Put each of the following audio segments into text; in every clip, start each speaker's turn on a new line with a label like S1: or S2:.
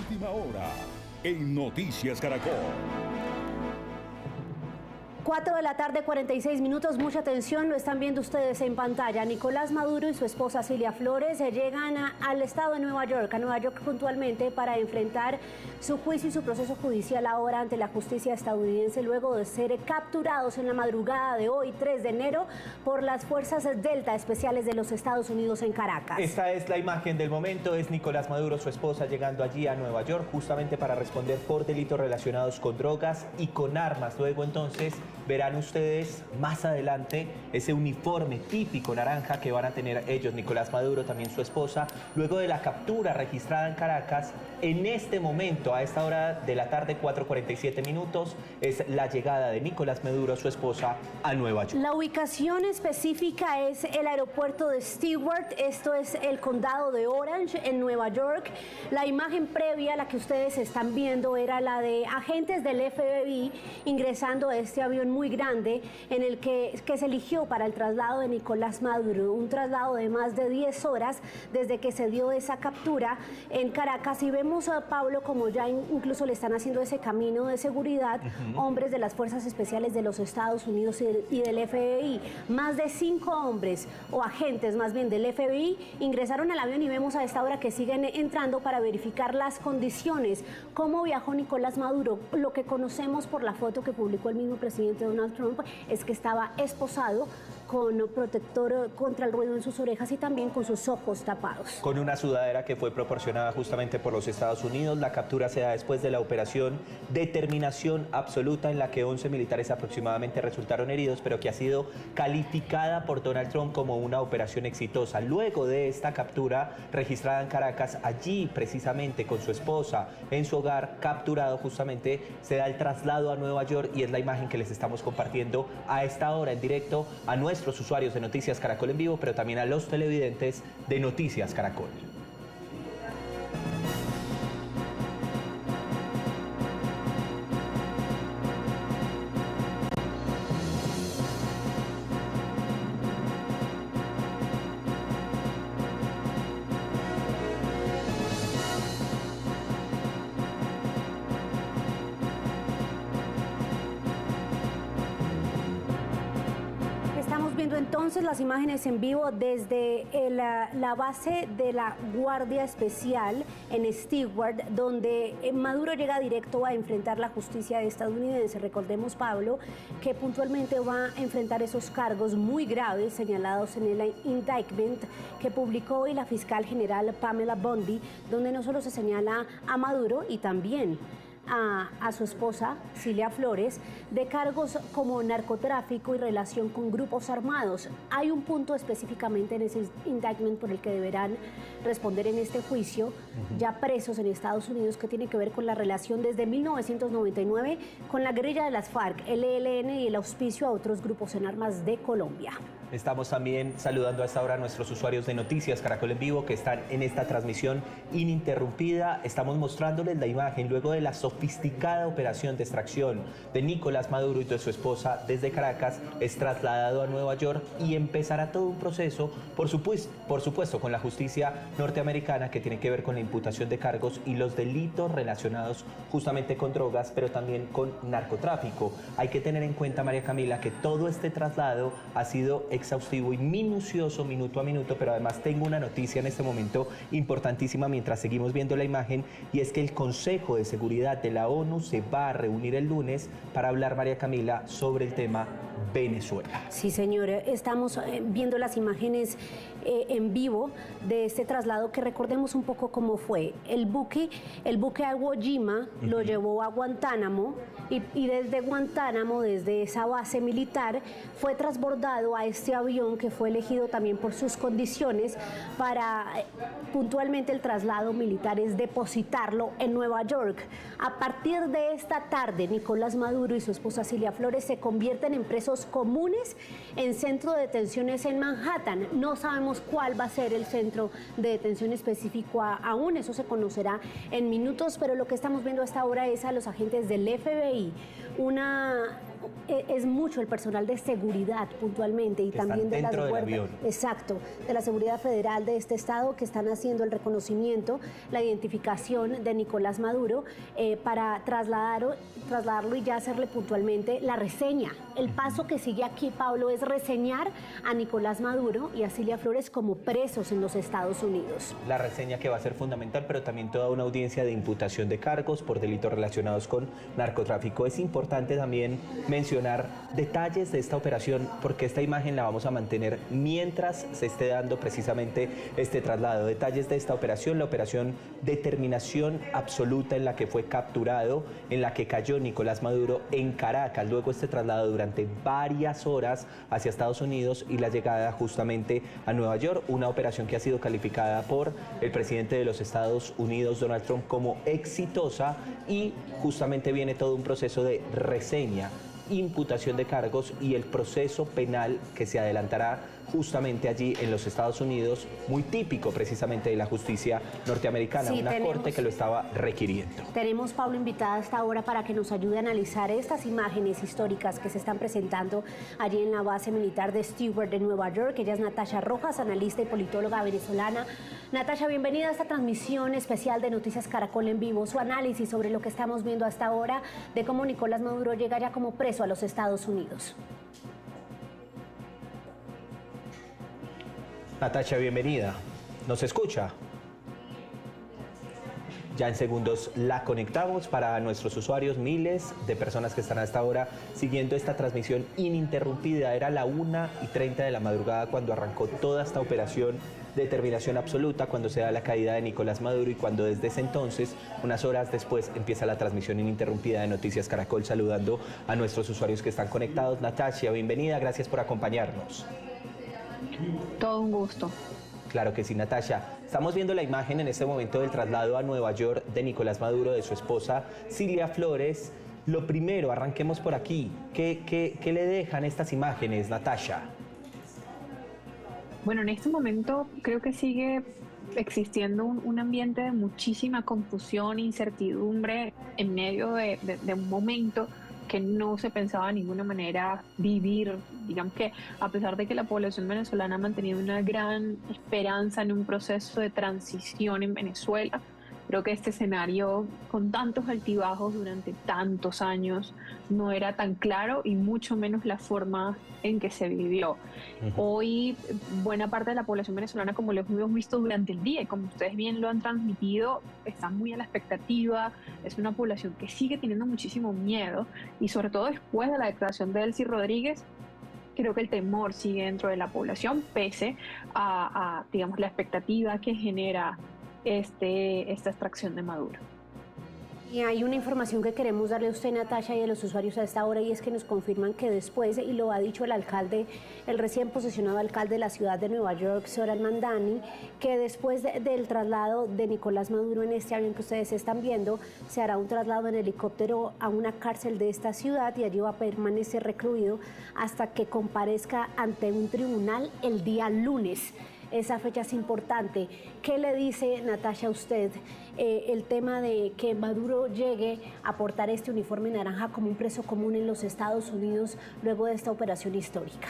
S1: Última hora en Noticias Caracol.
S2: 4 de la tarde, 46 minutos, mucha atención, lo están viendo ustedes en pantalla. Nicolás Maduro y su esposa Cilia Flores llegan al estado de Nueva York, a Nueva York puntualmente, para enfrentar su juicio y su proceso judicial ahora ante la justicia estadounidense, luego de ser capturados en la madrugada de hoy, 3 de enero, por las fuerzas Delta especiales de los Estados Unidos en Caracas.
S3: Esta es la imagen del momento, es Nicolás Maduro, su esposa, llegando allí a Nueva York, justamente para responder por delitos relacionados con drogas y con armas. Luego entonces verán ustedes más adelante ese uniforme típico naranja que van a tener ellos, Nicolás Maduro, también su esposa, luego de la captura registrada en Caracas. En este momento, a esta hora de la tarde, 4:47 minutos, es la llegada de Nicolás Maduro, su esposa, a Nueva York.
S2: La ubicación específica es el aeropuerto de Stewart, esto es el condado de Orange, en Nueva York. La imagen previa, la que ustedes están viendo, era la de agentes del FBI ingresando a este avión muy grande en el que se eligió para el traslado de Nicolás Maduro, un traslado de más de 10 horas desde que se dio esa captura en Caracas. Y vemos a Pablo como ya incluso le están haciendo ese camino de seguridad, hombres de las Fuerzas Especiales de los Estados Unidos y del FBI. Más de 5 hombres o agentes más bien del FBI ingresaron al avión y vemos a esta hora que siguen entrando para verificar las condiciones. ¿Cómo viajó Nicolás Maduro? Lo que conocemos por la foto que publicó el mismo presidente Donald Trump es que estaba esposado con protector contra el ruido en sus orejas y también con sus ojos tapados.
S3: Con una sudadera que fue proporcionada justamente por los Estados Unidos. La captura se da después de la operación Determinación Absoluta, en la que 11 militares aproximadamente resultaron heridos, pero que ha sido calificada por Donald Trump como una operación exitosa. Luego de esta captura registrada en Caracas, allí precisamente con su esposa en su hogar, capturado justamente, se da el traslado a Nueva York y es la imagen que les estamos compartiendo a esta hora en directo a nuestros usuarios de Noticias Caracol en vivo, pero también a los televidentes de Noticias Caracol.
S2: Viendo entonces las imágenes en vivo desde la base de la Guardia Especial en Stewart, donde Maduro llega directo a enfrentar la justicia estadounidense. Recordemos, Pablo, que puntualmente va a enfrentar esos cargos muy graves señalados en el indictment que publicó hoy la fiscal general Pamela Bondi, donde no solo se señala a Maduro y también a su esposa, Cilia Flores, de cargos como narcotráfico y relación con grupos armados. Hay un punto específicamente en ese indictment por el que deberán responder en este juicio, ya presos en Estados Unidos, que tiene que ver con la relación desde 1999 con la guerrilla de las FARC, el ELN y el auspicio a otros grupos en armas de Colombia.
S3: Estamos también saludando a esta hora a nuestros usuarios de Noticias Caracol en vivo que están en esta transmisión ininterrumpida. Estamos mostrándoles la imagen luego de la sofisticada operación de extracción de Nicolás Maduro y de su esposa desde Caracas. Es trasladado a Nueva York y empezará todo un proceso, por supuesto, con la justicia norteamericana, que tiene que ver con la imputación de cargos y los delitos relacionados justamente con drogas, pero también con narcotráfico. Hay que tener en cuenta, María Camila, que todo este traslado ha sido exhaustivo y minucioso, minuto a minuto, pero además tengo una noticia en este momento importantísima mientras seguimos viendo la imagen, y es que el Consejo de Seguridad de la ONU se va a reunir el lunes para hablar, María Camila, sobre el tema Venezuela.
S2: Sí, señor, estamos viendo las imágenes en vivo de este traslado, que recordemos un poco cómo fue. El buque Iwo Jima lo llevó a Guantánamo y desde Guantánamo, desde esa base militar, fue transbordado a este avión que fue elegido también por sus condiciones para puntualmente el traslado militar es depositarlo en Nueva York. A partir de esta tarde, Nicolás Maduro y su esposa Cilia Flores se convierten en presos comunes en centro de detenciones en Manhattan. No sabemos cuál va a ser el centro de detención específico aún, eso se conocerá en minutos, pero lo que estamos viendo hasta ahora es a los agentes del FBI, una es mucho el personal de seguridad puntualmente y
S3: que
S2: también de la
S3: avión.
S2: Exacto, de la seguridad federal de este estado que están haciendo el reconocimiento, la identificación de Nicolás Maduro para trasladarlo y ya hacerle puntualmente la reseña. El paso que sigue aquí, Pablo, es reseñar a Nicolás Maduro y a Cilia Flores como presos en los Estados Unidos.
S3: La reseña que va a ser fundamental, pero también toda una audiencia de imputación de cargos por delitos relacionados con narcotráfico. Es importante también mencionar detalles de esta operación, porque esta imagen la vamos a mantener mientras se esté dando precisamente este traslado. Detalles de esta operación, la operación Determinación Absoluta, en la que fue capturado, en la que cayó Nicolás Maduro en Caracas, luego este traslado durante varias horas hacia Estados Unidos y la llegada justamente a Nueva York, una operación que ha sido calificada por el presidente de los Estados Unidos, Donald Trump, como exitosa, y justamente viene todo un proceso de reseña, imputación de cargos y el proceso penal que se adelantará justamente allí en los Estados Unidos, muy típico precisamente de la justicia norteamericana,
S2: sí,
S3: una corte que lo estaba requiriendo.
S2: Tenemos, Pablo, invitada hasta ahora para que nos ayude a analizar estas imágenes históricas que se están presentando allí en la base militar de Stewart de Nueva York. Ella es Natasha Rojas, analista y politóloga venezolana. Natasha, bienvenida a esta transmisión especial de Noticias Caracol en vivo. Su análisis sobre lo que estamos viendo hasta ahora de cómo Nicolás Maduro llega ya como preso a los Estados Unidos.
S3: Natasha, bienvenida. ¿Nos escucha? Ya en segundos la conectamos para nuestros usuarios, miles de personas que están hasta ahora siguiendo esta transmisión ininterrumpida. Era la 1:30 de la madrugada cuando arrancó toda esta operación Determinación Absoluta, cuando se da la caída de Nicolás Maduro y cuando desde ese entonces, unas horas después, empieza la transmisión ininterrumpida de Noticias Caracol, saludando a nuestros usuarios que están conectados. Natasha, bienvenida, gracias por acompañarnos.
S4: Todo un gusto.
S3: Claro que sí, Natasha. Estamos viendo la imagen en este momento del traslado a Nueva York de Nicolás Maduro, de su esposa Cilia Flores. Lo primero, arranquemos por aquí. ¿Qué le dejan estas imágenes, Natasha?
S4: Bueno, en este momento creo que sigue existiendo un ambiente de muchísima confusión e incertidumbre en medio de un momento que no se pensaba de ninguna manera vivir. Digamos que a pesar de que la población venezolana ha mantenido una gran esperanza en un proceso de transición en Venezuela, creo que este escenario con tantos altibajos durante tantos años no era tan claro y mucho menos la forma en que se vivió. Hoy buena parte de la población venezolana, como lo hemos visto durante el día y como ustedes bien lo han transmitido, está muy a la expectativa. Es una población que sigue teniendo muchísimo miedo y sobre todo después de la declaración de Delcy Rodríguez, creo que el temor sigue dentro de la población pese a digamos, la expectativa que genera esta extracción de Maduro.
S2: Y hay una información que queremos darle a usted, Natasha, y a los usuarios a esta hora, y es que nos confirman que después, y lo ha dicho el alcalde, el recién posesionado alcalde de la ciudad de Nueva York, Zoran Mandani, que después del traslado de Nicolás Maduro en este avión que ustedes están viendo, se hará un traslado en helicóptero a una cárcel de esta ciudad y allí va a permanecer recluido hasta que comparezca ante un tribunal el día lunes. Esa fecha es importante. ¿Qué le dice, Natasha, a usted el tema de que Maduro llegue a portar este uniforme naranja como un preso común en los Estados Unidos luego de esta operación histórica?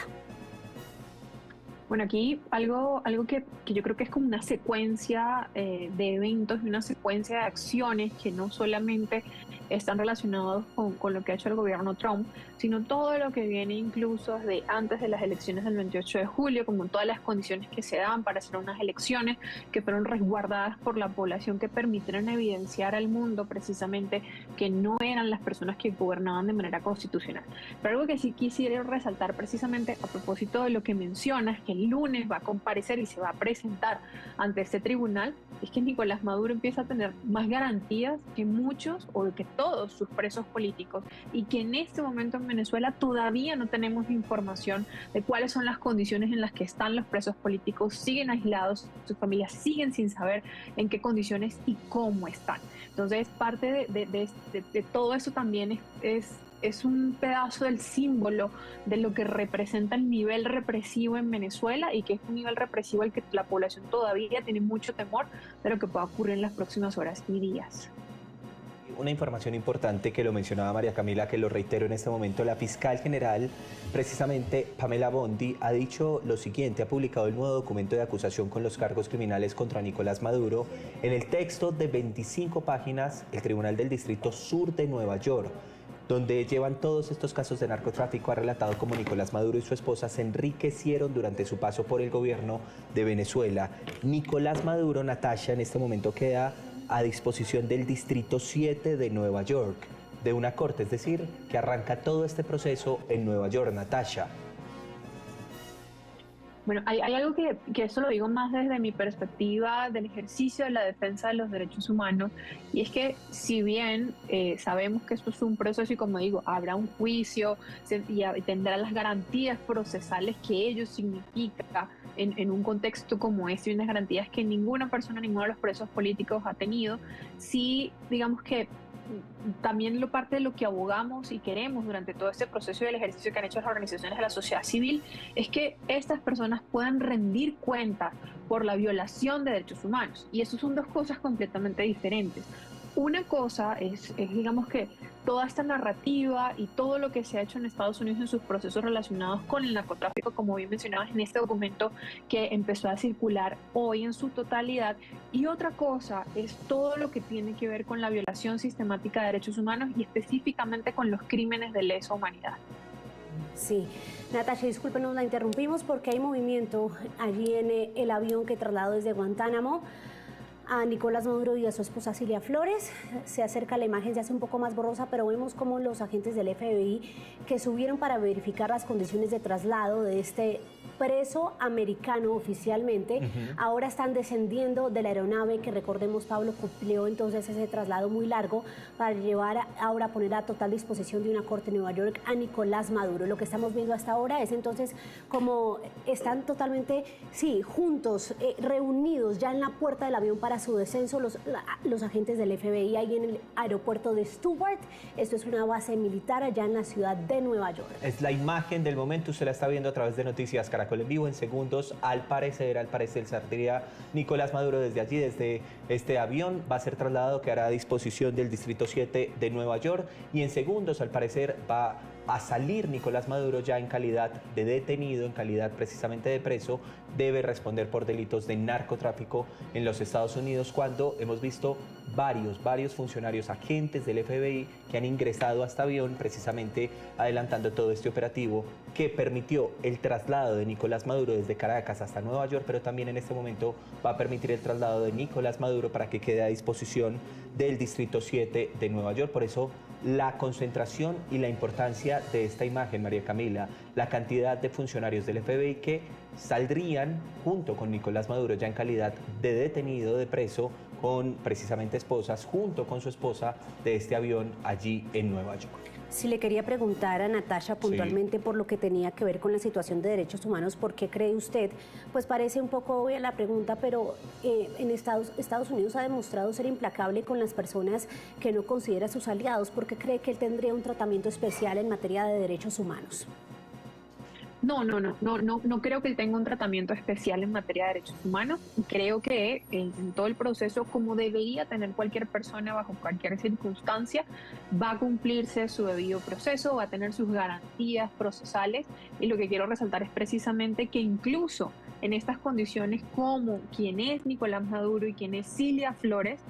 S4: Bueno, aquí algo que yo creo que es como una secuencia de eventos y una secuencia de acciones que no solamente están relacionados con lo que ha hecho el gobierno Trump, sino todo lo que viene incluso de antes de las elecciones del 28 de julio, como todas las condiciones que se daban para hacer unas elecciones que fueron resguardadas por la población, que permitieron evidenciar al mundo precisamente que no eran las personas que gobernaban de manera constitucional. Pero algo que sí quisiera resaltar precisamente a propósito de lo que mencionas, que el lunes va a comparecer y se va a presentar ante este tribunal, es que Nicolás Maduro empieza a tener más garantías que muchos o que todos sus presos políticos, y que en este momento en Venezuela todavía no tenemos información de cuáles son las condiciones en las que están los presos políticos, siguen aislados, sus familias siguen sin saber en qué condiciones y cómo están. Entonces parte de todo eso también es un pedazo del símbolo de lo que representa el nivel represivo en Venezuela, y que es un nivel represivo al que la población todavía tiene mucho temor de lo que pueda ocurrir en las próximas horas y días.
S3: Una información importante que lo mencionaba María Camila, que lo reitero en este momento, la fiscal general, precisamente Pamela Bondi, ha dicho lo siguiente, ha publicado el nuevo documento de acusación con los cargos criminales contra Nicolás Maduro. En el texto de 25 páginas, el Tribunal del Distrito Sur de Nueva York, donde llevan todos estos casos de narcotráfico, ha relatado cómo Nicolás Maduro y su esposa se enriquecieron durante su paso por el gobierno de Venezuela. Nicolás Maduro, Natasha, en este momento queda a disposición del Distrito 7 de Nueva York, de una corte, es decir, que arranca todo este proceso en Nueva York, Natasha.
S4: Bueno, hay algo que eso lo digo más desde mi perspectiva del ejercicio de la defensa de los derechos humanos, y es que si bien sabemos que esto es un proceso y, como digo, habrá un juicio y tendrá las garantías procesales que ello significa en un contexto como este, y unas garantías que ninguna persona, ninguno de los presos políticos ha tenido, sí, digamos que también parte de lo que abogamos y queremos durante todo este proceso y el ejercicio que han hecho las organizaciones de la sociedad civil es que estas personas puedan rendir cuentas por la violación de derechos humanos. Y eso son dos cosas completamente diferentes. Una cosa es, digamos que toda esta narrativa y todo lo que se ha hecho en Estados Unidos en sus procesos relacionados con el narcotráfico, como bien mencionabas en este documento que empezó a circular hoy en su totalidad. Y otra cosa es todo lo que tiene que ver con la violación sistemática de derechos humanos y específicamente con los crímenes de lesa humanidad.
S2: Sí, Natasha, discúlpenos, la interrumpimos porque hay movimiento allí en el avión que trasladó desde Guantánamo a Nicolás Maduro y a su esposa Cilia Flores. Se acerca la imagen, se hace un poco más borrosa, pero vemos como los agentes del FBI que subieron para verificar las condiciones de traslado de este preso americano oficialmente, ahora están descendiendo de la aeronave que, recordemos, Pablo, cumplió entonces ese traslado muy largo para llevar ahora a poner a total disposición de una corte en Nueva York a Nicolás Maduro. Lo que estamos viendo hasta ahora es entonces como están totalmente, sí, juntos, reunidos ya en la puerta del avión para su descenso los agentes del FBI ahí en el aeropuerto de Stewart. Esto es una base militar allá en la ciudad de Nueva York. Es
S3: la imagen del momento, usted la está viendo a través de Noticias Caracol en vivo. En segundos, al parecer saldría Nicolás Maduro desde allí, desde este avión, va a ser trasladado, quedará a disposición del Distrito 7 de Nueva York, y en segundos, al parecer, va a salir Nicolás Maduro ya en calidad de detenido, en calidad precisamente de preso. Debe responder por delitos de narcotráfico en los Estados Unidos, cuando hemos visto varios funcionarios, agentes del FBI que han ingresado a este avión, precisamente adelantando todo este operativo que permitió el traslado de Nicolás Maduro desde Caracas hasta Nueva York, pero también en este momento va a permitir el traslado de Nicolás Maduro para que quede a disposición del Distrito 7 de Nueva York. Por eso la concentración y la importancia de esta imagen, María Camila, la cantidad de funcionarios del FBI que saldrían junto con Nicolás Maduro ya en calidad de detenido, de preso, con precisamente esposas, junto con su esposa, de este avión allí en Nueva York.
S2: Sí, le quería preguntar a Natasha puntualmente por lo que tenía que ver con la situación de derechos humanos. ¿Por qué cree usted? Pues parece un poco obvia la pregunta, pero en Estados Unidos ha demostrado ser implacable con las personas que no considera sus aliados. ¿Por qué cree que él tendría un tratamiento especial en materia de derechos humanos?
S4: No creo que él tenga un tratamiento especial en materia de derechos humanos. Creo que en todo el proceso, como debería tener cualquier persona bajo cualquier circunstancia, va a cumplirse su debido proceso, va a tener sus garantías procesales, y lo que quiero resaltar es precisamente que incluso en estas condiciones, como quien es Nicolás Maduro y quien es Cilia Flores,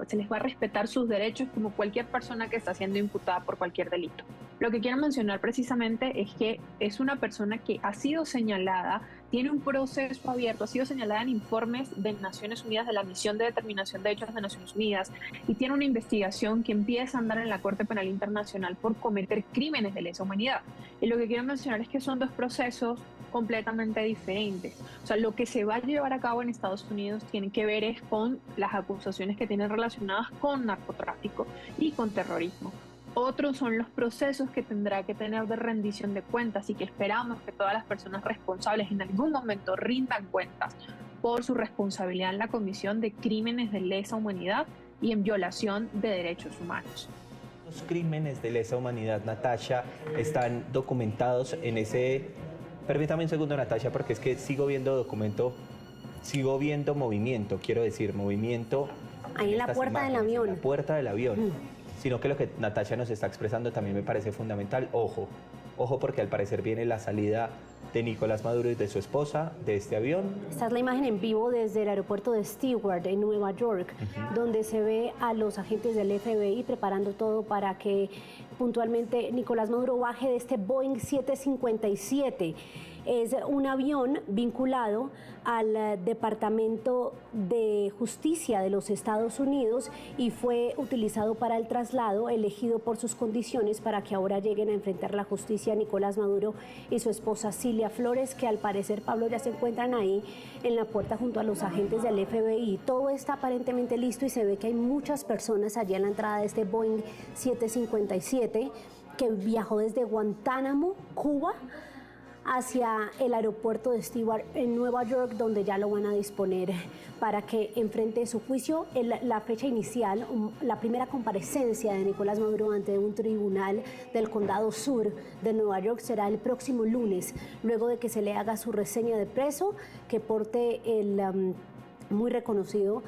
S4: se les va a respetar sus derechos como cualquier persona que está siendo imputada por cualquier delito. Lo que quiero mencionar precisamente es que es una persona que ha sido señalada, tiene un proceso abierto, ha sido señalada en informes de Naciones Unidas, de la Misión de Determinación de Hechos de Naciones Unidas, y tiene una investigación que empieza a andar en la Corte Penal Internacional por cometer crímenes de lesa humanidad. Y lo que quiero mencionar es que son dos procesos completamente diferentes. O sea, lo que se va a llevar a cabo en Estados Unidos tiene que ver es con las acusaciones que tienen relacionadas con narcotráfico y con terrorismo. Otros son los procesos que tendrá que tener de rendición de cuentas, y que esperamos que todas las personas responsables en algún momento rindan cuentas por su responsabilidad en la comisión de crímenes de lesa humanidad y en violación de derechos humanos.
S3: Los crímenes de lesa humanidad, Natasha, están documentados en ese... Permítame un segundo, Natasha, porque es que sigo viendo movimiento
S2: Ahí en la puerta del avión.
S3: En la puerta del avión. Sino que lo que Natasha nos está expresando también me parece fundamental. Ojo, ojo, porque al parecer viene la salida de Nicolás Maduro y de su esposa de este avión.
S2: Esta es la imagen en vivo desde el aeropuerto de Stewart en Nueva York, donde se ve a los agentes del FBI preparando todo para que puntualmente Nicolás Maduro baje de este Boeing 757. Es un avión vinculado al Departamento de Justicia de los Estados Unidos y fue utilizado para el traslado, elegido por sus condiciones para que ahora lleguen a enfrentar la justicia Nicolás Maduro y su esposa Cilia Flores, que al parecer, Pablo, ya se encuentran ahí en la puerta junto a los agentes del FBI. Todo está aparentemente listo y se ve que hay muchas personas allí en la entrada de este Boeing 757 que viajó desde Guantánamo, Cuba, hacia el aeropuerto de Stewart en Nueva York, donde ya lo van a disponer para que enfrente su juicio. La fecha inicial, la primera comparecencia de Nicolás Maduro ante un tribunal del Condado Sur de Nueva York será el próximo lunes, luego de que se le haga su reseña de preso, que porte el muy reconocido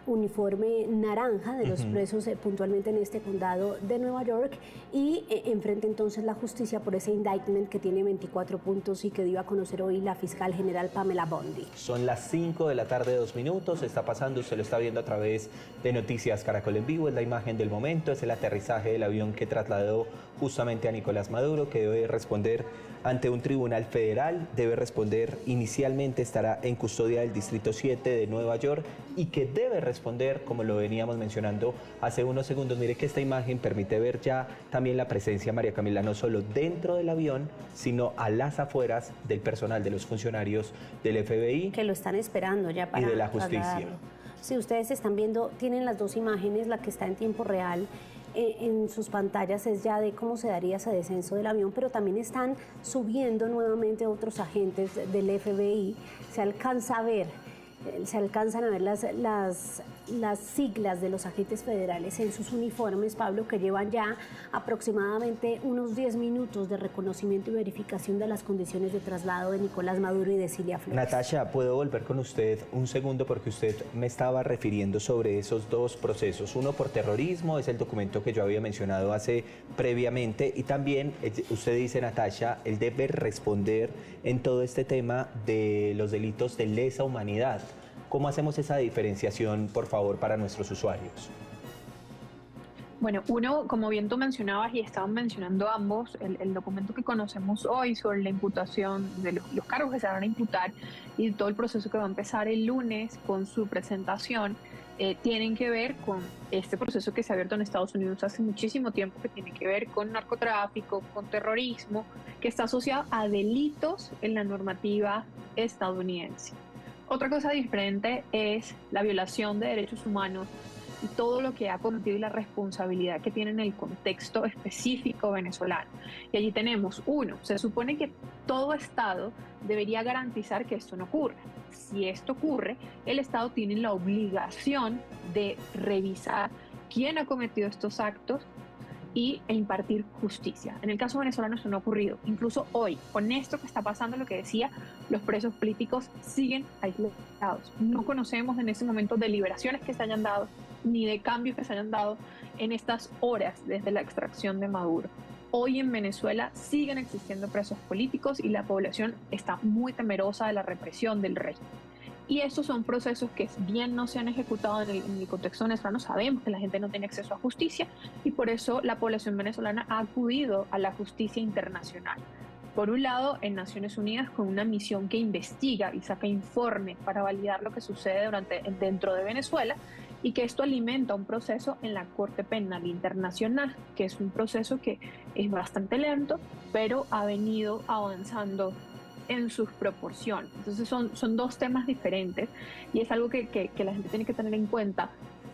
S2: uniforme naranja de los presos puntualmente en este condado de Nueva York y enfrenta entonces la justicia por ese indictment que tiene 24 puntos y que dio a conocer hoy la fiscal general Pamela Bondi.
S3: Son las 5 de la tarde, 2 minutos, está pasando, usted lo está viendo a través de Noticias Caracol en Vivo, es la imagen del momento, es el aterrizaje del avión que trasladó justamente a Nicolás Maduro, que debe responder ante un tribunal federal, debe responder inicialmente, estará en custodia del Distrito 7 de Nueva York y que debe responder, como lo veníamos mencionando hace unos segundos. Mire que esta imagen permite ver ya también la presencia, María Camila, no solo dentro del avión, sino a las afueras del personal, de los funcionarios del FBI.
S2: Que lo están esperando ya para
S3: y de la justicia.
S2: Si ustedes están viendo, tienen las dos imágenes, la que está en tiempo real en sus pantallas es ya de cómo se daría ese descenso del avión, pero también están subiendo nuevamente otros agentes del FBI. Se alcanzan a ver las siglas de los agentes federales en sus uniformes, Pablo, que llevan ya aproximadamente unos 10 minutos de reconocimiento y verificación de las condiciones de traslado de Nicolás Maduro y de Cilia Flores.
S3: Natasha, ¿puedo volver con usted un segundo? Porque usted me estaba refiriendo sobre esos dos procesos. Uno por terrorismo, es el documento que yo había mencionado hace previamente, y también usted dice, Natasha, él debe responder en todo este tema de los delitos de lesa humanidad. ¿Cómo hacemos esa diferenciación, por favor, para nuestros usuarios?
S4: Bueno, uno, como bien tú mencionabas y estaban mencionando ambos, el documento que conocemos hoy sobre la imputación de los cargos que se van a imputar y todo el proceso que va a empezar el lunes con su presentación, tienen que ver con este proceso que se ha abierto en Estados Unidos hace muchísimo tiempo, que tiene que ver con narcotráfico, con terrorismo, que está asociado a delitos en la normativa estadounidense. Otra cosa diferente es la violación de derechos humanos y todo lo que ha cometido y la responsabilidad que tiene en el contexto específico venezolano. Y allí tenemos, uno, se supone que todo Estado debería garantizar que esto no ocurra. Si esto ocurre, el Estado tiene la obligación de revisar quién ha cometido estos actos e impartir justicia. En el caso venezolano eso no ha ocurrido. Incluso hoy, con esto que está pasando, lo que decía, los presos políticos siguen aislados. No conocemos en este momento de liberaciones que se hayan dado, ni de cambios que se hayan dado en estas horas desde la extracción de Maduro. Hoy en Venezuela siguen existiendo presos políticos y la población está muy temerosa de la represión del régimen. Y estos son procesos que bien no se han ejecutado en el contexto venezolano. Sabemos que la gente no tiene acceso a justicia y por eso la población venezolana ha acudido a la justicia internacional. Por un lado, en Naciones Unidas con una misión que investiga y saca informes para validar lo que sucede dentro de Venezuela, y que esto alimenta un proceso en la Corte Penal Internacional, que es un proceso que es bastante lento, pero ha venido avanzando en sus proporciones. Entonces son dos temas diferentes y es algo que la gente tiene que tener en cuenta,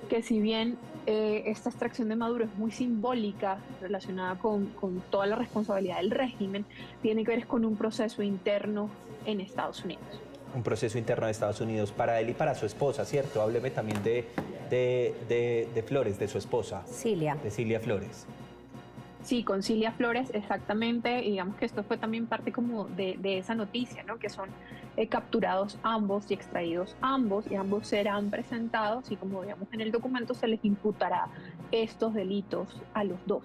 S4: que si bien esta extracción de Maduro es muy simbólica relacionada con toda la responsabilidad del régimen, tiene que ver con un proceso interno en Estados Unidos.
S3: Un proceso interno de Estados Unidos para él y para su esposa, ¿cierto? Hábleme también de Flores, de su esposa.
S2: Cilia.
S3: De Cilia Flores.
S4: Sí, con Cilia Flores, exactamente. Y digamos que esto fue también parte como de esa noticia, ¿no? Que son capturados ambos y extraídos ambos, y ambos serán presentados, y como veíamos en el documento, se les imputará estos delitos a los dos.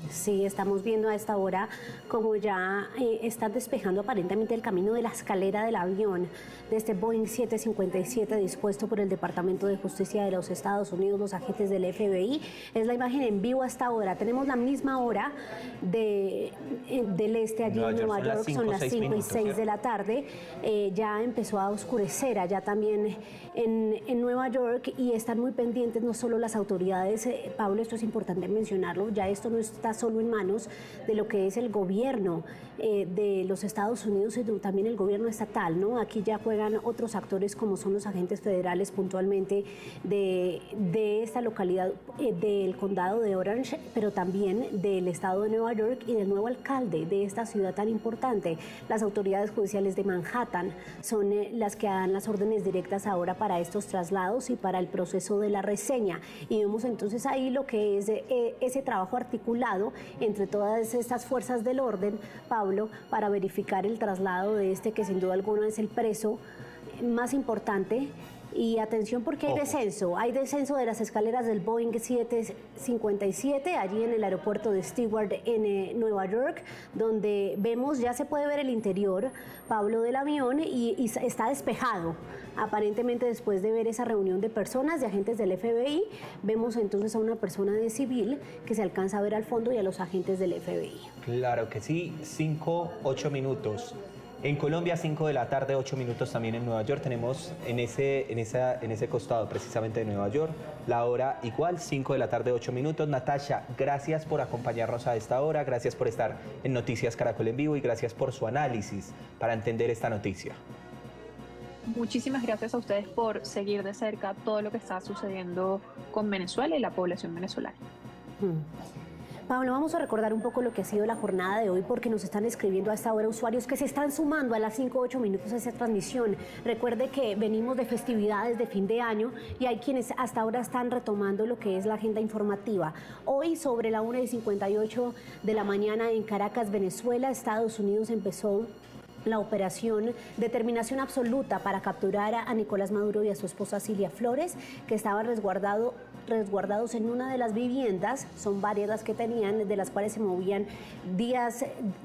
S2: Sí, estamos viendo a esta hora como ya están despejando aparentemente el camino de la escalera del avión de este Boeing 757 dispuesto por el Departamento de Justicia de los Estados Unidos, los agentes del FBI. Es la imagen en vivo a esta hora. Tenemos la misma hora del este allí en Nueva York, son las 5 y 6 de la tarde. Ya empezó a oscurecer allá también en Nueva York y están muy pendientes no solo las autoridades, Pablo, esto es importante mencionarlo, ya esto no está solo en manos de lo que es el gobierno de los Estados Unidos, sino también el gobierno estatal, ¿no? Aquí ya juegan otros actores como son los agentes federales puntualmente de esta localidad del condado de Orange, pero también del estado de Nueva York y del nuevo alcalde de esta ciudad tan importante. Las autoridades judiciales de Manhattan son las que dan las órdenes directas ahora para estos traslados y para el proceso de la reseña. Y vemos entonces ahí lo que es ese trabajo articulado entre todas estas fuerzas del orden, Pablo, para verificar el traslado de este que sin duda alguna es el preso más importante. Y atención porque hay descenso de las escaleras del Boeing 757 allí en el aeropuerto de Stewart en Nueva York, donde vemos, ya se puede ver el interior, Pablo, del avión y está despejado. Aparentemente después de ver esa reunión de personas, de agentes del FBI, vemos entonces a una persona de civil que se alcanza a ver al fondo y a los agentes del FBI.
S3: Claro que sí, 8 minutos. En Colombia, 5 de la tarde, 8 minutos también en Nueva York. Tenemos en ese costado precisamente de Nueva York, la hora igual, 5 de la tarde, 8 minutos. Natasha, gracias por acompañarnos a esta hora, gracias por estar en Noticias Caracol en Vivo y gracias por su análisis para entender esta noticia.
S4: Muchísimas gracias a ustedes por seguir de cerca todo lo que está sucediendo con Venezuela y la población venezolana.
S2: Pablo, vamos a recordar un poco lo que ha sido la jornada de hoy porque nos están escribiendo a esta hora usuarios que se están sumando a las 5 o 8 minutos a esa transmisión. Recuerde que venimos de festividades de fin de año y hay quienes hasta ahora están retomando lo que es la agenda informativa. Hoy sobre la 1:58 de la mañana en Caracas, Venezuela, Estados Unidos empezó la operación Determinación Absoluta para capturar a Nicolás Maduro y a su esposa Cilia Flores, que estaban resguardados en una de las viviendas. Son varias las que tenían, de las cuales se movían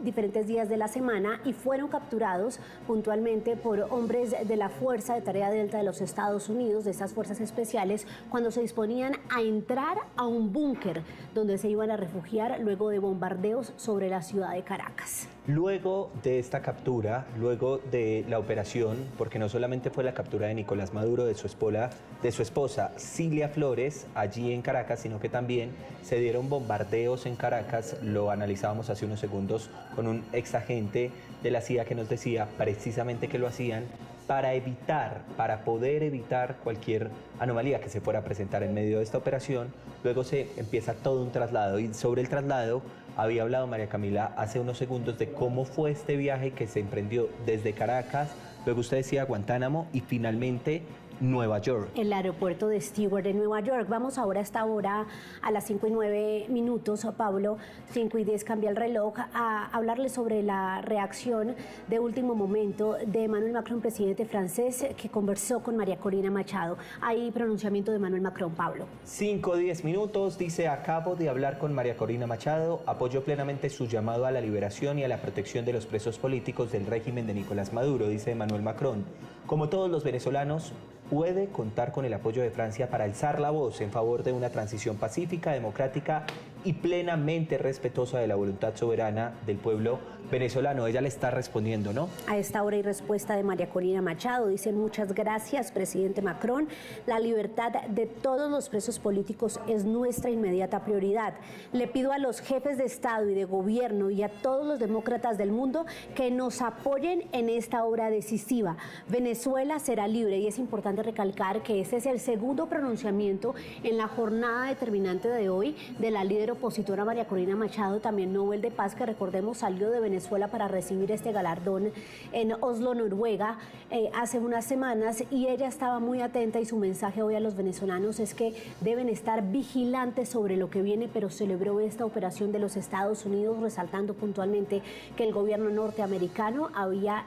S2: diferentes días de la semana, y fueron capturados puntualmente por hombres de la Fuerza de Tarea Delta de los Estados Unidos, de estas fuerzas especiales, cuando se disponían a entrar a un búnker donde se iban a refugiar luego de bombardeos sobre la ciudad de Caracas.
S3: Luego de esta captura, luego de la operación, porque no solamente fue la captura de Nicolás Maduro, de su esposa Cilia Flores, allí en Caracas, sino que también se dieron bombardeos en Caracas. Lo analizábamos hace unos segundos con un exagente de la CIA que nos decía precisamente que lo hacían para poder evitar cualquier anomalía que se fuera a presentar en medio de esta operación. Luego se empieza todo un traslado, y sobre el traslado había hablado María Camila hace unos segundos de cómo fue este viaje que se emprendió desde Caracas, luego usted decía Guantánamo y finalmente Nueva York.
S2: El aeropuerto de Stewart de Nueva York. Vamos ahora a esta hora, a las 5:09, Pablo, 5:10 cambia el reloj, a hablarle sobre la reacción de último momento de Emmanuel Macron, presidente francés, que conversó con María Corina Machado. Hay pronunciamiento de Emmanuel Macron, Pablo.
S3: 5:10, dice: acabo de hablar con María Corina Machado, apoyo plenamente su llamado a la liberación y a la protección de los presos políticos del régimen de Nicolás Maduro, dice Emmanuel Macron. Como todos los venezolanos, puede contar con el apoyo de Francia para alzar la voz en favor de una transición pacífica, democrática y plenamente respetuosa de la voluntad soberana del pueblo venezolano. Ella le está respondiendo, ¿no?
S2: A esta hora hay respuesta de María Corina Machado. Dice: muchas gracias, presidente Macron. La libertad de todos los presos políticos es nuestra inmediata prioridad. Le pido a los jefes de Estado y de Gobierno y a todos los demócratas del mundo que nos apoyen en esta obra decisiva. Venezuela será libre, y es importante recalcar que este es el segundo pronunciamiento en la jornada determinante de hoy de la líder opositora María Corina Machado, también Nobel de Paz, que recordemos salió de Venezuela para recibir este galardón en Oslo, Noruega, hace unas semanas, y ella estaba muy atenta, y su mensaje hoy a los venezolanos es que deben estar vigilantes sobre lo que viene, pero celebró esta operación de los Estados Unidos, resaltando puntualmente que el gobierno norteamericano había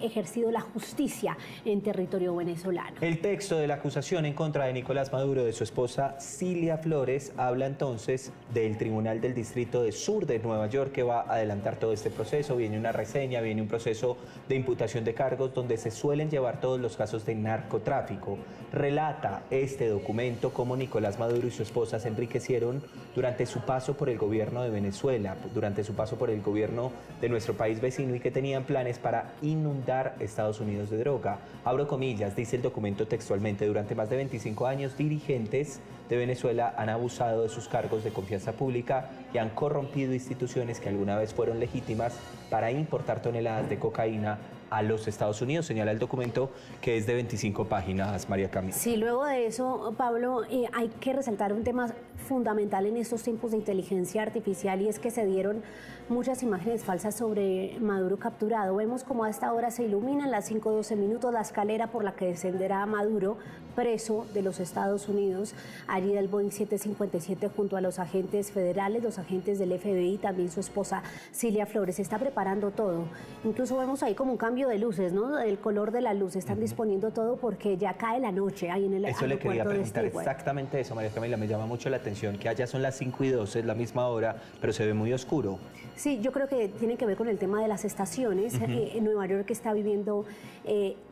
S2: ejercido la justicia en territorio venezolano.
S3: El texto de la acusación en contra de Nicolás Maduro, de su esposa Cilia Flores, habla entonces del Tribunal del Distrito de Sur de Nueva York, que va a adelantar todo este proceso. Viene una reseña, viene un proceso de imputación de cargos donde se suelen llevar todos los casos de narcotráfico. Relata este documento cómo Nicolás Maduro y su esposa se enriquecieron durante su paso por el gobierno de Venezuela, durante su paso por el gobierno de nuestro país vecino, y que tenían planes para inundar Estados Unidos de droga. Abro comillas, dice el documento textualmente: durante más de 25 años, dirigentes de Venezuela han abusado de sus cargos de confianza pública y han corrompido instituciones que alguna vez fueron legítimas para importar toneladas de cocaína a los Estados Unidos, señala el documento, que es de 25 páginas, María Camila.
S2: Sí, luego de eso, Pablo, hay que resaltar un tema fundamental en estos tiempos de inteligencia artificial, y es que se dieron muchas imágenes falsas sobre Maduro capturado. Vemos como a esta hora se iluminan las 5:12 minutos la escalera por la que descenderá Maduro, preso de los Estados Unidos, allí del Boeing 757, junto a los agentes federales, los agentes del FBI, también su esposa Cilia Flores. Se está preparando todo. Incluso vemos ahí como un cambio de luces, ¿no? El color de la luz, están disponiendo todo porque ya cae la noche ahí en el
S3: aeropuerto. Eso le quería preguntar, exactamente eso, María Camila. Me llama mucho la atención que allá son las 5:12, es la misma hora, pero se ve muy oscuro.
S2: Sí, yo creo que tiene que ver con el tema de las estaciones. En Nueva York está viviendo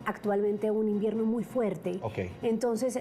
S2: actualmente un invierno muy fuerte. Entonces,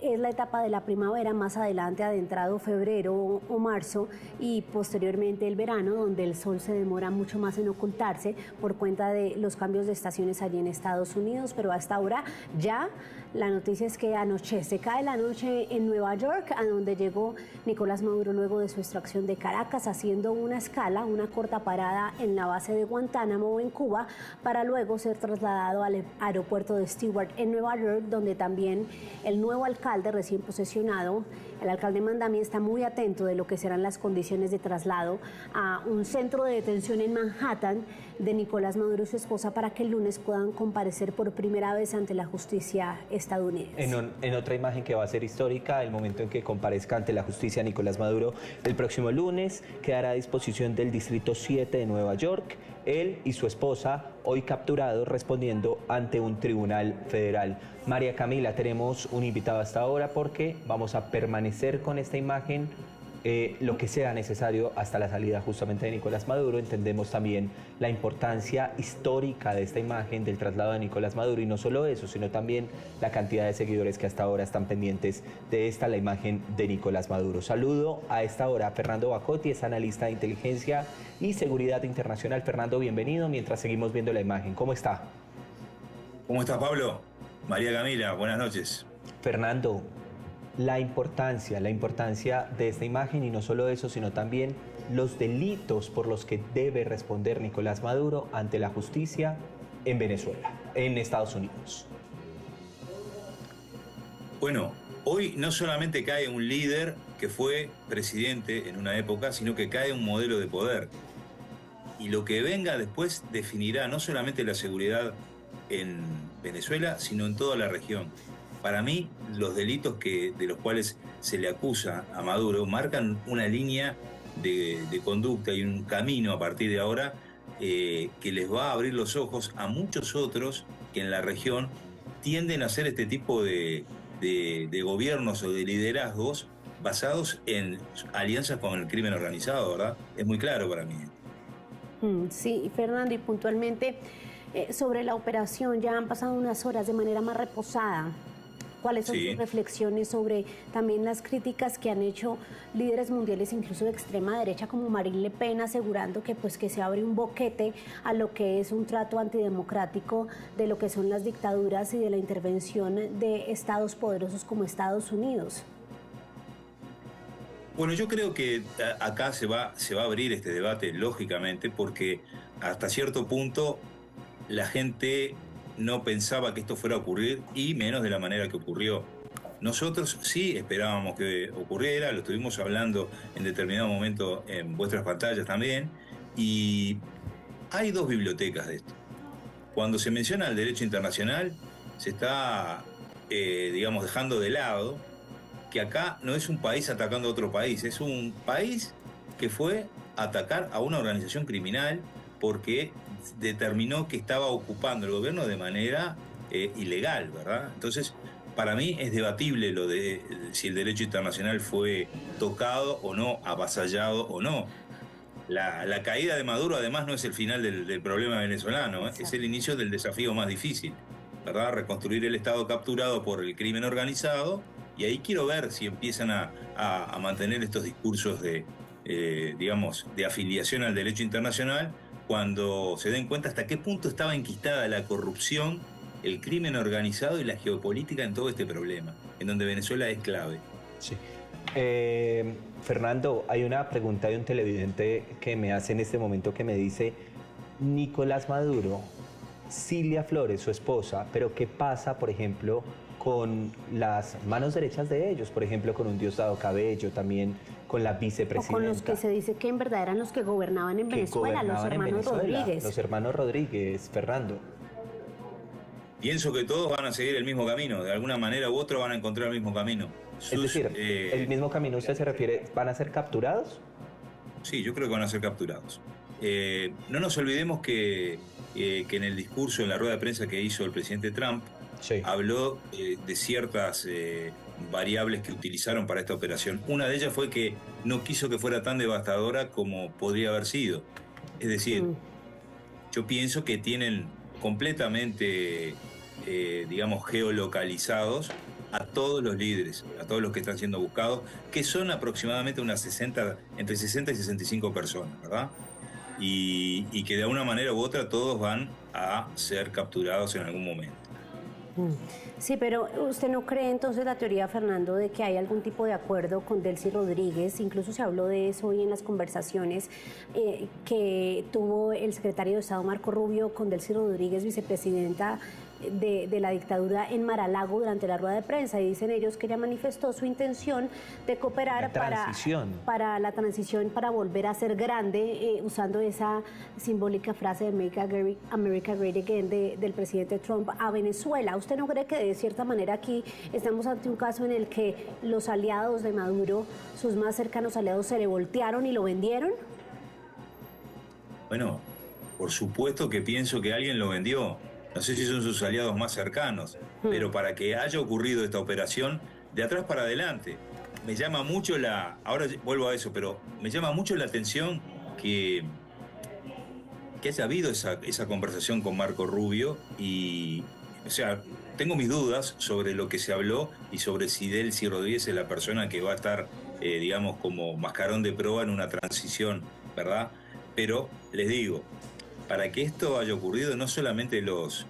S2: es la etapa de la primavera, más adelante adentrado febrero o marzo, y posteriormente el verano, donde el sol se demora mucho más en ocultarse por cuenta de los cambios de estaciones allí en Estados Unidos. Pero hasta ahora ya la noticia es que anochece, cae la noche en Nueva York, a donde llegó Nicolás Maduro luego de su extracción de Caracas, haciendo una escala, una corta parada en la base de Guantánamo en Cuba, para luego ser trasladado al aeropuerto de Stewart en Nueva York, donde también el nuevo alcalde recién posesionado, el alcalde Mandami, está muy atento de lo que serán las condiciones de traslado a un centro de detención en Manhattan de Nicolás Maduro y su esposa, para que el lunes puedan comparecer por primera vez ante la justicia estadounidense.
S3: En otra imagen que va a ser histórica, el momento en que comparezca ante la justicia Nicolás Maduro el próximo lunes, quedará a disposición del Distrito 7 de Nueva York. Él y su esposa, hoy capturados, respondiendo ante un tribunal federal. María Camila, tenemos un invitado hasta ahora porque vamos a permanecer con esta imagen lo que sea necesario hasta la salida justamente de Nicolás Maduro. Entendemos también la importancia histórica de esta imagen, del traslado de Nicolás Maduro, y no solo eso, sino también la cantidad de seguidores que hasta ahora están pendientes de esta, la imagen de Nicolás Maduro. Saludo a esta hora a Fernando Bacotti, es analista de inteligencia y seguridad internacional. Fernando, bienvenido, mientras seguimos viendo la imagen. ¿Cómo está?
S5: ¿Cómo estás, Pablo? María Camila, buenas noches.
S3: Fernando, la importancia de esta imagen, y no solo eso, sino también los delitos por los que debe responder Nicolás Maduro ante la justicia en Venezuela, en Estados Unidos.
S5: Bueno, hoy no solamente cae un líder que fue presidente en una época, sino que cae un modelo de poder. Y lo que venga después definirá no solamente la seguridad en Venezuela, sino en toda la región. Para mí, los delitos de los cuales se le acusa a Maduro marcan una línea de conducta y un camino a partir de ahora que les va a abrir los ojos a muchos otros que en la región tienden a hacer este tipo de gobiernos o de liderazgos basados en alianzas con el crimen organizado, ¿verdad? Es muy claro para mí.
S2: Sí, Fernando, y puntualmente sobre la operación, ya han pasado unas horas de manera más reposada. ¿Cuáles son sus reflexiones sobre también las críticas que han hecho líderes mundiales, incluso de extrema derecha, como Marine Le Pen, asegurando que se abre un boquete a lo que es un trato antidemocrático de lo que son las dictaduras y de la intervención de estados poderosos como Estados Unidos?
S5: Bueno, yo creo que acá se va a abrir este debate, lógicamente, porque hasta cierto punto la gente no pensaba que esto fuera a ocurrir, y menos de la manera que ocurrió. Nosotros sí esperábamos que ocurriera, lo estuvimos hablando en determinado momento en vuestras pantallas también, y hay dos bibliotecas de esto. Cuando se menciona el derecho internacional, se está, digamos, dejando de lado que acá no es un país atacando a otro país, es un país que fue a atacar a una organización criminal porque determinó que estaba ocupando el gobierno de manera ilegal, ¿verdad? Entonces, para mí es debatible lo de si el derecho internacional fue tocado o no, avasallado o no. La caída de Maduro además no es el final del problema venezolano, es el inicio del desafío más difícil, ¿verdad? Reconstruir el Estado capturado por el crimen organizado, y ahí quiero ver si empiezan a mantener estos discursos digamos, de afiliación al derecho internacional, cuando se den cuenta hasta qué punto estaba enquistada la corrupción, el crimen organizado y la geopolítica en todo este problema, en donde Venezuela es clave.
S3: Sí. Fernando, hay una pregunta de un televidente que me hace en este momento que me dice: Nicolás Maduro, Cilia Flores, su esposa, pero ¿qué pasa, por ejemplo, con las manos derechas de ellos? Por ejemplo, con un Diosdado Cabello, también con la vicepresidenta.
S2: O con los que se dice que en verdad eran los que gobernaban en Venezuela, los hermanos Rodríguez.
S3: Los hermanos Rodríguez, Fernando.
S5: Pienso que todos van a seguir el mismo camino, de alguna manera u otra van a encontrar el mismo camino.
S3: Es decir, el mismo camino, ¿usted se refiere, van a ser capturados?
S5: Sí, yo creo que van a ser capturados. No nos olvidemos que en el discurso, en la rueda de prensa que hizo el presidente Trump, sí, habló de ciertas variables que utilizaron para esta operación. Una de ellas fue que no quiso que fuera tan devastadora como podría haber sido. Es decir, yo pienso que tienen completamente, digamos, geolocalizados a todos los líderes, a todos los que están siendo buscados, que son aproximadamente unas entre 60 y 65 personas, ¿verdad? Y que de alguna manera u otra todos van a ser capturados en algún momento.
S2: Sí, pero ¿usted no cree entonces la teoría, Fernando, de que hay algún tipo de acuerdo con Delcy Rodríguez? Incluso se habló de eso hoy en las conversaciones que tuvo el secretario de Estado Marco Rubio con Delcy Rodríguez, vicepresidenta de la dictadura en Mar-a-Lago, durante la rueda de prensa, y dicen ellos que ella manifestó su intención de cooperar para la transición, para volver a ser grande, usando esa simbólica frase de America Great Again del presidente Trump a Venezuela. ¿Usted no cree que de cierta manera aquí estamos ante un caso en el que los aliados de Maduro, sus más cercanos aliados, se le voltearon y lo vendieron?
S5: Bueno, por supuesto que pienso que alguien lo vendió. No sé si son sus aliados más cercanos, pero para que haya ocurrido esta operación, de atrás para adelante, me llama mucho ahora vuelvo a eso, pero me llama mucho la atención que haya habido esa conversación con Marco Rubio, y, o sea, tengo mis dudas sobre lo que se habló y sobre si Delcy Rodríguez es la persona que va a estar, digamos, como mascarón de prueba en una transición, ¿verdad? Pero les digo, para que esto haya ocurrido, no solamente los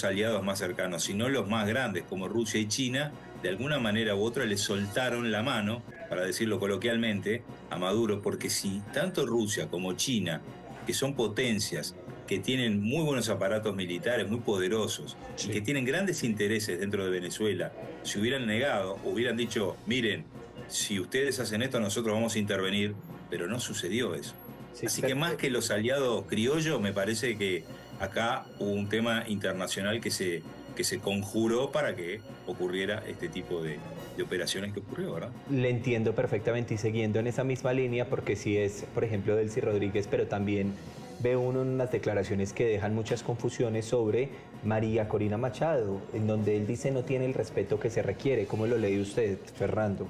S5: aliados más cercanos, sino los más grandes, como Rusia y China, de alguna manera u otra le soltaron la mano, para decirlo coloquialmente, a Maduro, porque si tanto Rusia como China, que son potencias, que tienen muy buenos aparatos militares, muy poderosos, sí, y que tienen grandes intereses dentro de Venezuela, se hubieran negado, hubieran dicho, miren, si ustedes hacen esto, nosotros vamos a intervenir, pero no sucedió eso. Sí, así que más que los aliados criollos, me parece que acá hubo un tema internacional que se conjuró para que ocurriera este tipo de operaciones que ocurrió, ¿verdad?
S3: Le entiendo perfectamente, y siguiendo en esa misma línea, porque sí es, por ejemplo, Delcy Rodríguez, pero también veo unas declaraciones que dejan muchas confusiones sobre María Corina Machado, en donde él dice no tiene el respeto que se requiere. ¿Cómo lo lee usted, Fernando?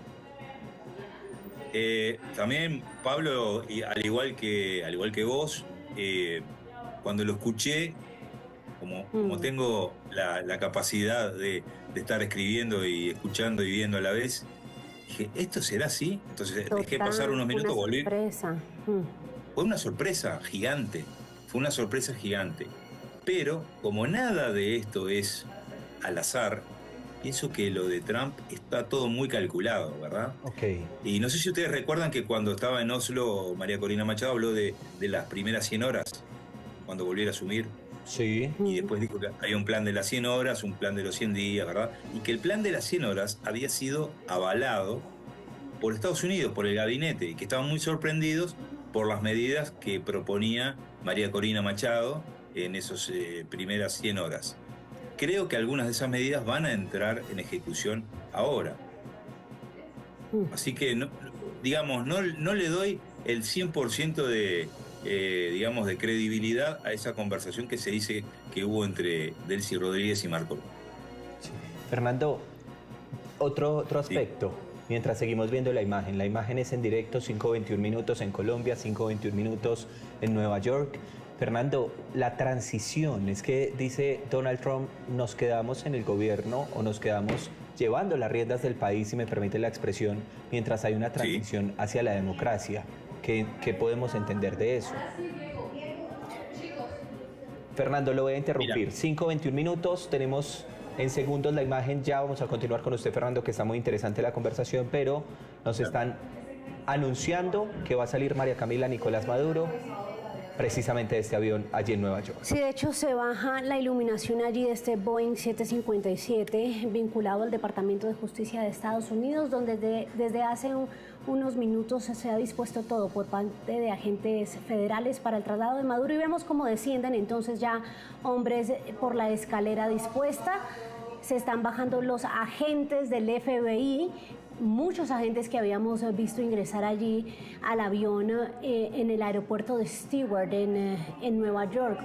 S5: También, Pablo, al igual que vos, cuando lo escuché, como tengo la capacidad de estar escribiendo y escuchando y viendo a la vez, dije, ¿esto será así? Entonces dejé pasar unos minutos, volví. Fue una sorpresa gigante, Pero como nada de esto es al azar, pienso que lo de Trump está todo muy calculado, ¿verdad?
S3: Okay.
S5: Y no sé si ustedes recuerdan que cuando estaba en Oslo, María Corina Machado habló de las primeras 100 horas, cuando volviera a asumir.
S3: Sí.
S5: Y después dijo que había un plan de las 100 horas, un plan de los 100 días, ¿verdad? Y que el plan de las 100 horas había sido avalado por Estados Unidos, por el gabinete, y que estaban muy sorprendidos por las medidas que proponía María Corina Machado en esas primeras 100 horas. Creo que algunas de esas medidas van a entrar en ejecución ahora. Así que, no, digamos, no le doy el 100% digamos, de credibilidad a esa conversación que se dice que hubo entre Delcy Rodríguez y Marco.
S3: Sí. Fernando, otro aspecto. Sí. Mientras seguimos viendo la imagen es en directo, 5:21 minutos en Colombia, 5:21 minutos en Nueva York. Fernando, la transición, es que dice Donald Trump, nos quedamos en el gobierno o nos quedamos llevando las riendas del país, si me permite la expresión, mientras hay una transición hacia la democracia. ¿Qué podemos entender de eso? Fernando, lo voy a interrumpir. 5:21 minutos, tenemos en segundos la imagen, ya vamos a continuar con usted, Fernando, que está muy interesante la conversación, pero nos están anunciando que va a salir María Camila Nicolás Maduro precisamente de este avión allí en Nueva York.
S2: Sí, de hecho se baja la iluminación allí de este Boeing 757 vinculado al Departamento de Justicia de Estados Unidos, donde desde hace unos minutos se ha dispuesto todo por parte de agentes federales para el traslado de Maduro y vemos cómo descienden entonces ya hombres por la escalera dispuesta. Se están bajando los agentes del FBI, muchos agentes que habíamos visto ingresar allí al avión en el aeropuerto de Stewart en Nueva York,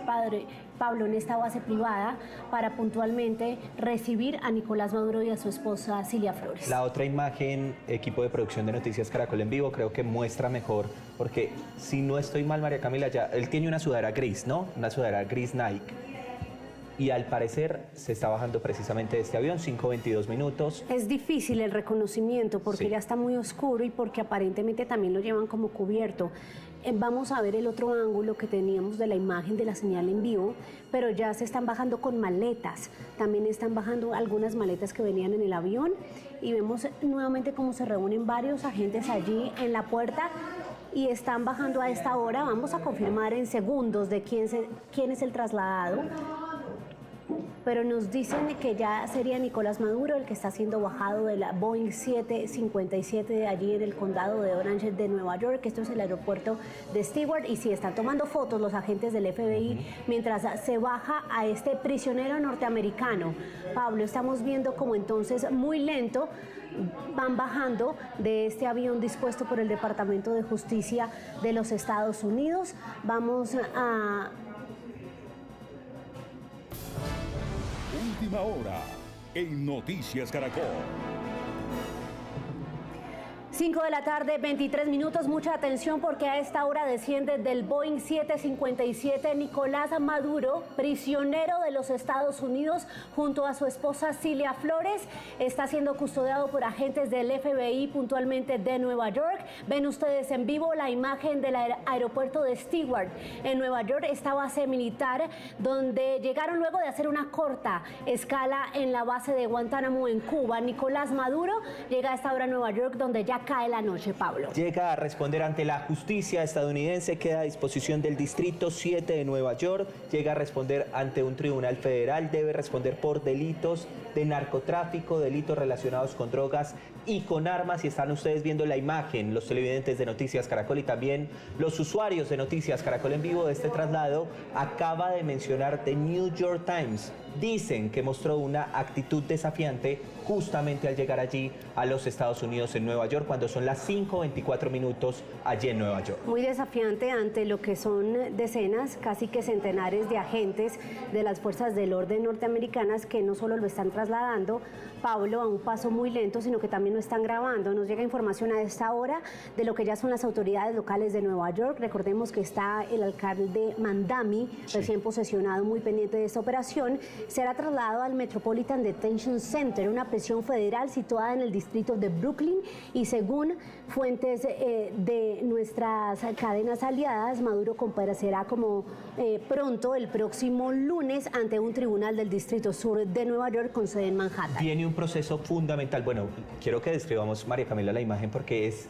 S2: Pablo, en esta base privada, para puntualmente recibir a Nicolás Maduro y a su esposa Cilia Flores.
S3: La otra imagen, equipo de producción de Noticias Caracol en vivo, creo que muestra mejor, porque si no estoy mal, María Camila, ya él tiene una sudadera gris, ¿no? Una sudadera gris Nike. Y al parecer se está bajando precisamente de este avión, 5:22 minutos.
S2: Es difícil el reconocimiento porque ya está muy oscuro y porque aparentemente también lo llevan como cubierto. Vamos a ver el otro ángulo que teníamos de la imagen de la señal en vivo, pero ya se están bajando con maletas. También están bajando algunas maletas que venían en el avión y vemos nuevamente cómo se reúnen varios agentes allí en la puerta y están bajando a esta hora. Vamos a confirmar en segundos de quién es el trasladado. Pero nos dicen que ya sería Nicolás Maduro el que está siendo bajado de la Boeing 757 de allí en el condado de Orange de Nueva York. Esto es el aeropuerto de Stewart y sí, están tomando fotos los agentes del FBI mientras se baja a este prisionero norteamericano. Pablo, estamos viendo como entonces muy lento van bajando de este avión dispuesto por el Departamento de Justicia de los Estados Unidos. Vamos a...
S1: Última hora en Noticias Caracol.
S2: 5 de la tarde, 23 minutos. Mucha atención porque a esta hora desciende del Boeing 757 Nicolás Maduro, prisionero de los Estados Unidos, junto a su esposa Cilia Flores. Está siendo custodiado por agentes del FBI puntualmente de Nueva York. Ven ustedes en vivo la imagen del aeropuerto de Stewart en Nueva York, esta base militar donde llegaron luego de hacer una corta escala en la base de Guantánamo en Cuba. Nicolás Maduro llega a esta hora a Nueva York, donde ya cae la noche, Pablo.
S3: Llega a responder ante la justicia estadounidense, queda a disposición del Distrito 7 de Nueva York, llega a responder ante un tribunal federal, debe responder por delitos de narcotráfico, delitos relacionados con drogas y con armas. Y están ustedes viendo la imagen, los televidentes de Noticias Caracol y también los usuarios de Noticias Caracol en vivo de este traslado. Acaba de mencionar The New York Times. Dicen que mostró una actitud desafiante justamente al llegar allí a los Estados Unidos en Nueva York, cuando son las 5:24 minutos allí en Nueva York.
S2: Muy desafiante ante lo que son decenas, casi que centenares de agentes de las fuerzas del orden norteamericanas que no solo lo están trasladando, Pablo, a un paso muy lento, sino que también lo están grabando. Nos llega información a esta hora de lo que ya son las autoridades locales de Nueva York. Recordemos que está el alcalde Mandami, recién posesionado, muy pendiente de esta operación. Será trasladado al Metropolitan Detention Center, una prisión federal situada en el distrito de Brooklyn, y según fuentes de nuestras cadenas aliadas, Maduro comparecerá como pronto el próximo lunes ante un tribunal del Distrito Sur de Nueva York con sede en Manhattan.
S3: Tiene un proceso fundamental. Bueno, quiero que describamos, María Camila, la imagen porque es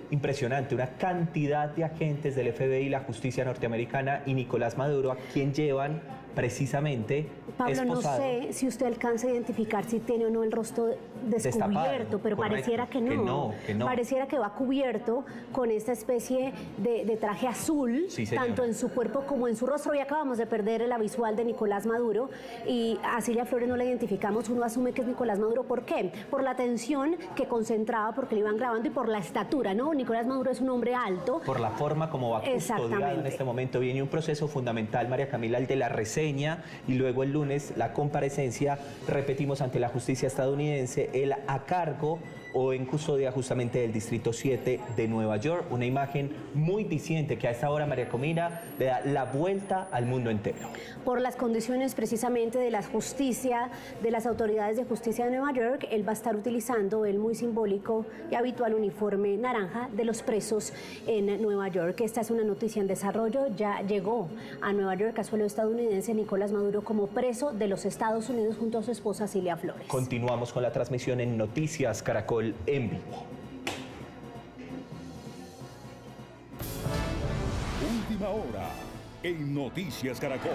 S3: impresionante, una cantidad de agentes del FBI, la justicia norteamericana y Nicolás Maduro, a quien llevan precisamente
S2: Pablo,
S3: esposado.
S2: no sé si usted alcanza a identificar si tiene o no el rostro descubierto,
S3: Destapado,
S2: pero
S3: correcto.
S2: pareciera que no.
S3: Que no.
S2: Pareciera que va cubierto con esta especie de traje azul,
S3: Sí, señora.
S2: tanto en su cuerpo como en su rostro. Y acabamos de perder la visual de Nicolás Maduro y a Cilia Flores no la identificamos. Uno asume que es Nicolás Maduro. ¿Por qué? Por la atención que concentraba, porque le iban grabando y por la estatura, ¿no? Nicolás Maduro es un hombre alto.
S3: Por la forma como va custodiado en
S2: Exactamente.
S3: este momento. Viene un proceso fundamental, María Camila, el de la reseña, y luego el lunes la comparecencia, repetimos, ante la justicia estadounidense, él a cargo o en custodia justamente del Distrito 7 de Nueva York. Una imagen muy diciente que a esta hora, María Camila, le da la vuelta al mundo entero.
S2: Por las condiciones precisamente de la justicia, de las autoridades de justicia de Nueva York, él va a estar utilizando el muy simbólico y habitual uniforme naranja de los presos en Nueva York. Esta es una noticia en desarrollo. Ya llegó a Nueva York a suelo estadounidense Nicolás Maduro como preso de los Estados Unidos junto a su esposa Cilia Flores.
S3: Continuamos con la transmisión en Noticias Caracol en vivo.
S1: Última hora en Noticias Caracol.